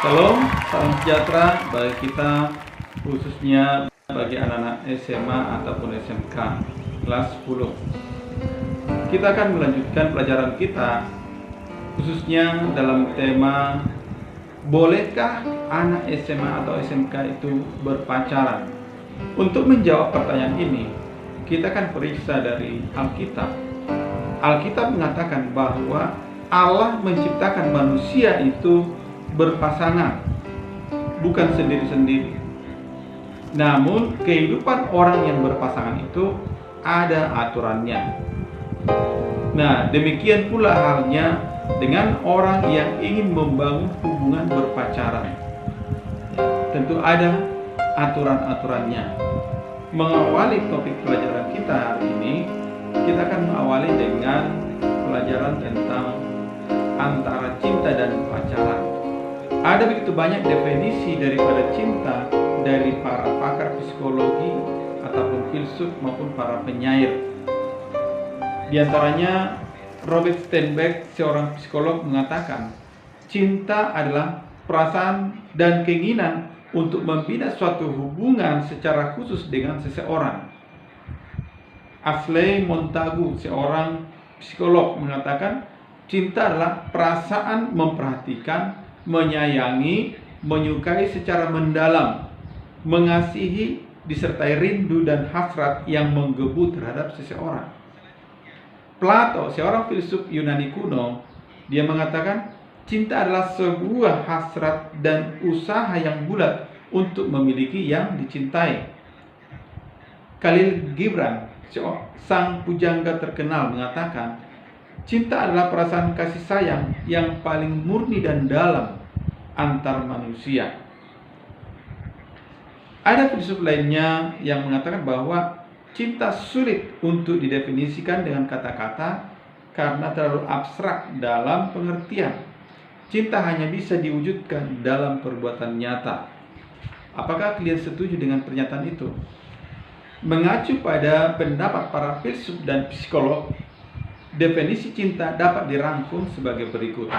Shalom, salam sejahtera bagi kita, khususnya bagi anak-anak SMA ataupun SMK kelas 10. Kita akan melanjutkan pelajaran kita, khususnya dalam tema bolehkah anak SMA atau SMK itu berpacaran? Untuk menjawab pertanyaan ini, kita akan periksa dari Alkitab. Alkitab mengatakan bahwa Allah menciptakan manusia itu berpasangan, bukan sendiri-sendiri. Namun kehidupan orang yang berpasangan itu ada aturannya. Nah, demikian pula halnya dengan orang yang ingin membangun hubungan berpacaran. Tentu ada aturan-aturannya. Mengawali topik pelajaran kita hari ini, kita akan mengawali dengan pelajaran tentang antara cinta dan pacaran. Ada begitu banyak definisi daripada cinta dari para pakar psikologi ataupun filsuf maupun para penyair. Di antaranya Robert Sternberg, seorang psikolog, mengatakan cinta adalah perasaan dan keinginan untuk membina suatu hubungan secara khusus dengan seseorang. Ashley Montagu, seorang psikolog, mengatakan cinta adalah perasaan memperhatikan, menyayangi, menyukai secara mendalam, mengasihi, disertai rindu dan hasrat yang menggebu terhadap seseorang. Plato, seorang filsuf Yunani kuno, dia mengatakan cinta adalah sebuah hasrat dan usaha yang bulat untuk memiliki yang dicintai. Khalil Gibran, sang pujangga terkenal, mengatakan cinta adalah perasaan kasih sayang yang paling murni dan dalam antar manusia. Ada filsuf lainnya yang mengatakan bahwa cinta sulit untuk didefinisikan dengan kata-kata karena terlalu abstrak dalam pengertian. Cinta hanya bisa diwujudkan dalam perbuatan nyata. Apakah kalian setuju dengan pernyataan itu? Mengacu pada pendapat para filsuf dan psikolog, definisi cinta dapat dirangkum sebagai berikut.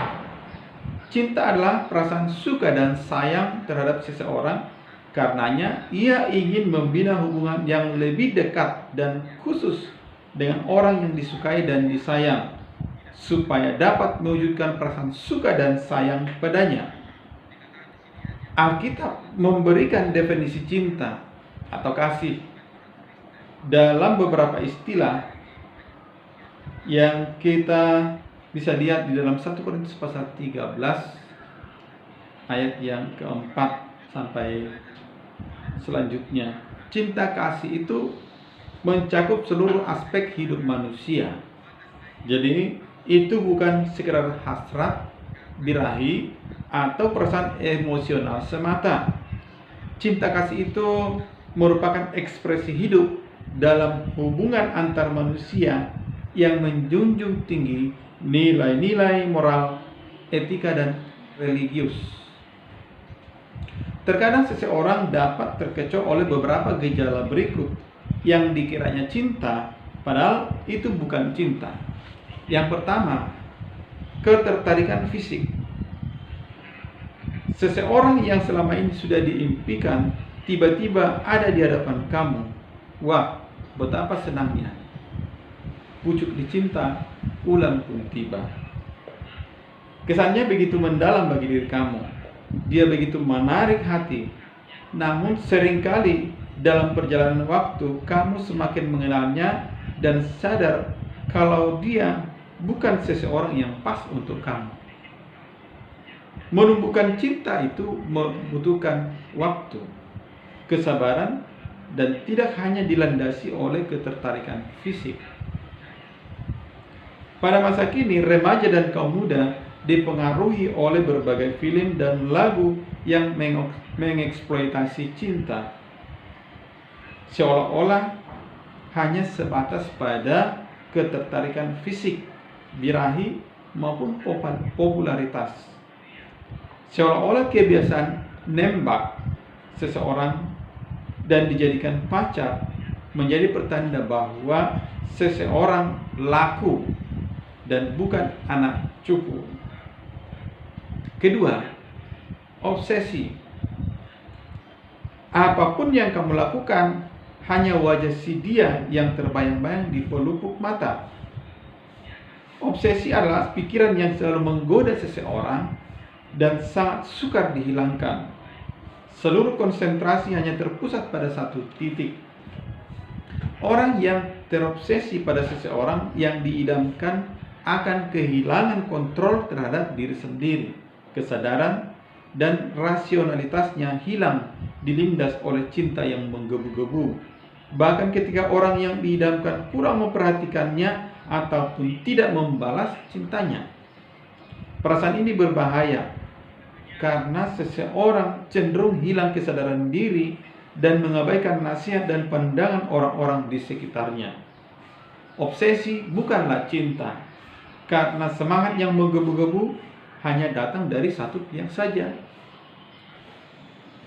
Cinta adalah perasaan suka dan sayang terhadap seseorang, karenanya ia ingin membina hubungan yang lebih dekat dan khusus dengan orang yang disukai dan disayang, supaya dapat mewujudkan perasaan suka dan sayang padanya. Alkitab memberikan definisi cinta atau kasih dalam beberapa istilah yang kita bisa lihat di dalam 1 Korintus pasal 13 ayat yang keempat sampai selanjutnya. Cinta kasih itu mencakup seluruh aspek hidup manusia. Jadi itu bukan sekedar hasrat, birahi, atau perasaan emosional semata. Cinta kasih itu merupakan ekspresi hidup dalam hubungan antar manusia yang menjunjung tinggi nilai-nilai moral, etika, dan religius. Terkadang seseorang dapat terkecoh oleh beberapa gejala berikut yang dikiranya cinta, padahal itu bukan cinta. Yang pertama, ketertarikan fisik. Seseorang yang selama ini sudah diimpikan tiba-tiba ada di hadapan kamu. Wah, betapa senangnya. Pucuk dicinta, ulang pun tiba. Kesannya begitu mendalam bagi diri kamu. Dia begitu menarik hati. Namun seringkali dalam perjalanan waktu kamu semakin mengenalnya dan sadar kalau dia bukan seseorang yang pas untuk kamu. Menumbuhkan cinta itu membutuhkan waktu, kesabaran, dan tidak hanya dilandasi oleh ketertarikan fisik. Pada masa kini, remaja dan kaum muda dipengaruhi oleh berbagai film dan lagu yang mengeksploitasi cinta, seolah-olah hanya sebatas pada ketertarikan fisik, birahi, maupun popularitas. Seolah-olah kebiasaan nembak seseorang dan dijadikan pacar menjadi pertanda bahwa seseorang laku dan bukan anak cupu. Kedua, obsesi. Apapun yang kamu lakukan, hanya wajah si dia yang terbayang-bayang di pelupuk mata. Obsesi adalah pikiran yang selalu menggoda seseorang dan sangat sukar dihilangkan. Seluruh konsentrasi hanya terpusat pada satu titik. Orang yang terobsesi pada seseorang yang diidamkan akan kehilangan kontrol terhadap diri sendiri. Kesadaran dan rasionalitasnya hilang, dilindas oleh cinta yang menggebu-gebu. Bahkan ketika orang yang diidamkan kurang memperhatikannya ataupun tidak membalas cintanya. Perasaan ini berbahaya karena seseorang cenderung hilang kesadaran diri dan mengabaikan nasihat dan pandangan orang-orang di sekitarnya. Obsesi bukanlah cinta, karena semangat yang menggebu-gebu hanya datang dari satu pihak saja.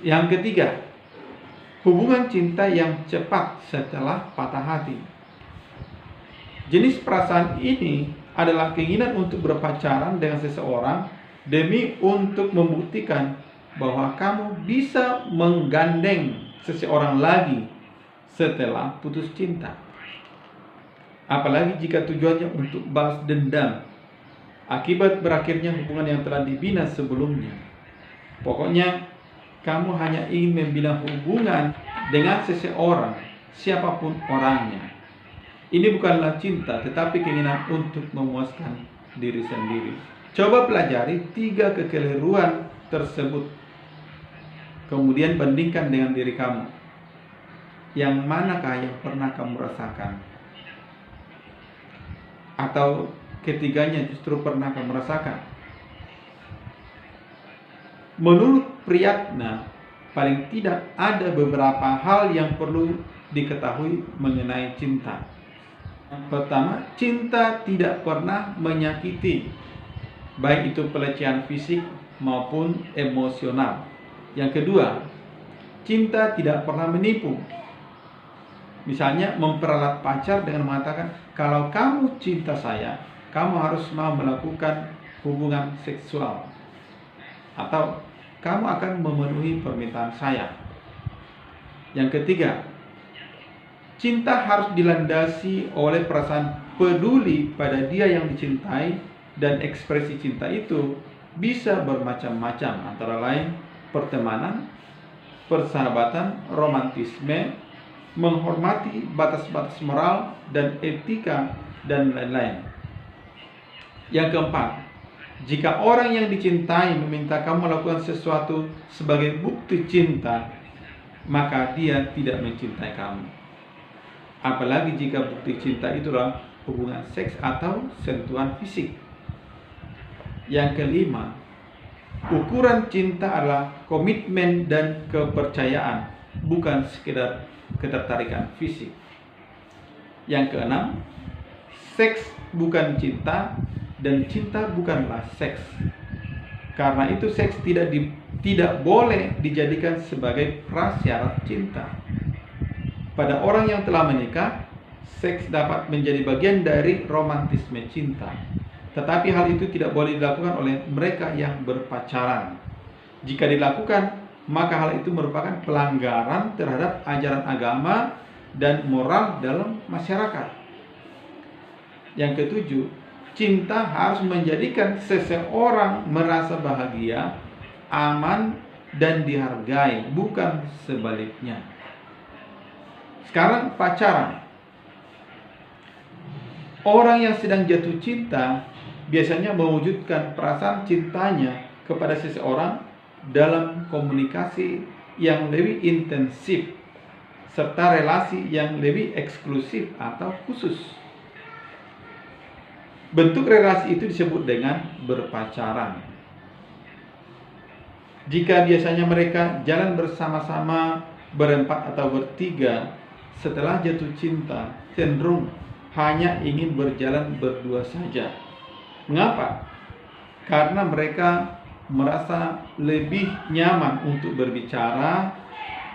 Yang ketiga, hubungan cinta yang cepat setelah patah hati. Jenis perasaan ini adalah keinginan untuk berpacaran dengan seseorang demi untuk membuktikan bahwa kamu bisa menggandeng seseorang lagi setelah putus cinta. Apalagi jika tujuannya untuk balas dendam akibat berakhirnya hubungan yang telah dibina sebelumnya. Pokoknya kamu hanya ingin membina hubungan dengan seseorang, siapapun orangnya. Ini bukanlah cinta, tetapi keinginan untuk memuaskan diri sendiri. Coba pelajari 3 kekeliruan tersebut. Kemudian bandingkan dengan diri kamu. Yang manakah yang pernah kamu rasakan? Atau ketiganya justru pernah kamu rasakan? Menurut Priyatna, paling tidak ada beberapa hal yang perlu diketahui mengenai cinta. Pertama, cinta tidak pernah menyakiti, baik itu pelecehan fisik maupun emosional. Yang kedua, cinta tidak pernah menipu. Misalnya memperalat pacar dengan mengatakan, kalau kamu cinta saya, kamu harus mau melakukan hubungan seksual, atau kamu akan memenuhi permintaan saya. Yang ketiga, cinta harus dilandasi oleh perasaan peduli pada dia yang dicintai, dan ekspresi cinta itu bisa bermacam-macam, antara lain pertemanan, persahabatan, romantisme, menghormati batas-batas moral dan etika, dan lain-lain. Yang keempat, jika orang yang dicintai meminta kamu melakukan sesuatu sebagai bukti cinta, maka dia tidak mencintai kamu. Apalagi jika bukti cinta itulah hubungan seks atau sentuhan fisik. Yang kelima, ukuran cinta adalah komitmen dan kepercayaan, bukan sekedar ketertarikan fisik. Yang keenam, seks bukan cinta dan cinta bukanlah seks. Karena itu seks tidak boleh dijadikan sebagai prasyarat cinta. Pada orang yang telah menikah, seks dapat menjadi bagian dari romantisme cinta. Tetapi hal itu tidak boleh dilakukan oleh mereka yang berpacaran. Jika dilakukan, maka hal itu merupakan pelanggaran terhadap ajaran agama dan moral dalam masyarakat. Yang ketujuh, cinta harus menjadikan seseorang merasa bahagia, aman, dan dihargai, bukan sebaliknya. Sekarang pacaran. Orang yang sedang jatuh cinta biasanya mewujudkan perasaan cintanya kepada seseorang dalam komunikasi yang lebih intensif serta relasi yang lebih eksklusif atau khusus. Bentuk relasi itu disebut dengan berpacaran. Jika biasanya mereka jalan bersama-sama berempat atau bertiga, setelah jatuh cinta cenderung hanya ingin berjalan berdua saja. Mengapa? Karena mereka merasa lebih nyaman untuk berbicara,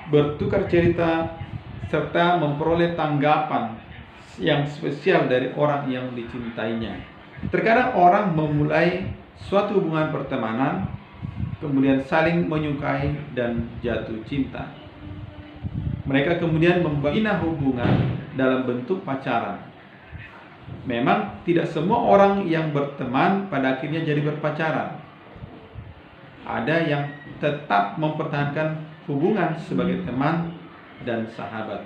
bertukar cerita, serta memperoleh tanggapan yang spesial dari orang yang dicintainya. Terkadang orang memulai suatu hubungan pertemanan kemudian saling menyukai dan jatuh cinta. Mereka kemudian membina hubungan dalam bentuk pacaran. Memang tidak semua orang yang berteman pada akhirnya jadi berpacaran. Ada yang tetap mempertahankan hubungan sebagai teman dan sahabat.